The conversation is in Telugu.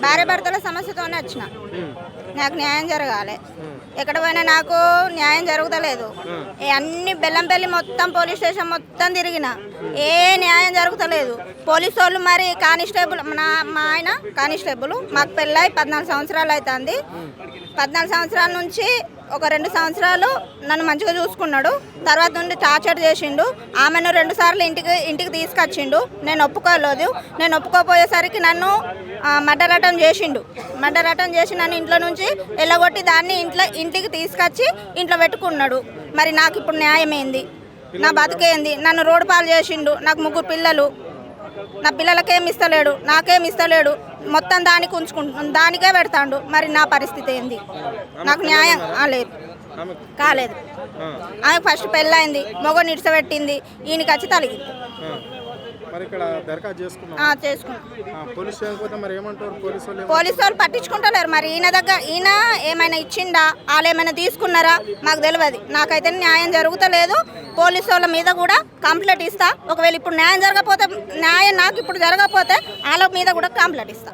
భార్య భర్తల సమస్యతోనే వచ్చిన. నాకు న్యాయం జరగాలి. ఎక్కడ పోయినా నాకు న్యాయం జరుగుతలేదు. అన్ని బెల్లంపల్లి మొత్తం పోలీస్ స్టేషన్ మొత్తం తిరిగిన, ఏ న్యాయం జరుగుతలేదు. పోలీసు వాళ్ళు మరి కానిస్టేబుల్, మా ఆయన కానిస్టేబుల్, మాకు పెళ్ళై 14 సంవత్సరాలు అవుతుంది. 14 సంవత్సరాల నుంచి ఒక 2 సంవత్సరాలు నన్ను మంచిగా చూసుకున్నాడు. తర్వాత నుండి టార్చర్ చేసిండు. ఆమెను 2 సార్లు ఇంటికి తీసుకొచ్చిండు. నేను ఒప్పుకోలేదు. నేను ఒప్పుకోపోయేసరికి నన్ను మర్డర్ అటెంప్ట్ చేసిండు. మర్డర్ అటెంప్ట్ చేసి నన్ను ఇంట్లో నుంచి ఎల్లగొట్టి దాన్ని ఇంటికి తీసుకొచ్చి ఇంట్లో పెట్టుకున్నాడు. మరి నాకు ఇప్పుడు న్యాయం ఏంది? నా బతికేంది? నన్ను రోడ్డు పాలు చేసిండు. నాకు 3 పిల్లలు. నా పిల్లలకేమి ఇస్తలేడు, నాకేమి ఇస్తలేడు. మొత్తం దానికి దానికే పెడతాడు. మరి నా పరిస్థితి ఏంది? నాకు న్యాయం కాలేదు. ఆమె ఫస్ట్ పెళ్ళైంది, మొగ నిడిసబెట్టింది, ఈయనకి వచ్చి తలిగింది. పోలీసు వాళ్ళు పట్టించుకుంటలేరు. మరి ఈయన ఏమైనా ఇచ్చిండా, వాళ్ళు ఏమైనా తీసుకున్నారా మాకు తెలియదు. నాకైతే న్యాయం జరుగుతలేదు. పోలీసు వాళ్ళ మీద కూడా కంప్లైంట్ ఇస్తా. ఒకవేళ ఇప్పుడు న్యాయం జరగకపోతే, న్యాయం నాకు ఇప్పుడు జరగకపోతే వాళ్ళ మీద కూడా కంప్లైంట్ ఇస్తా.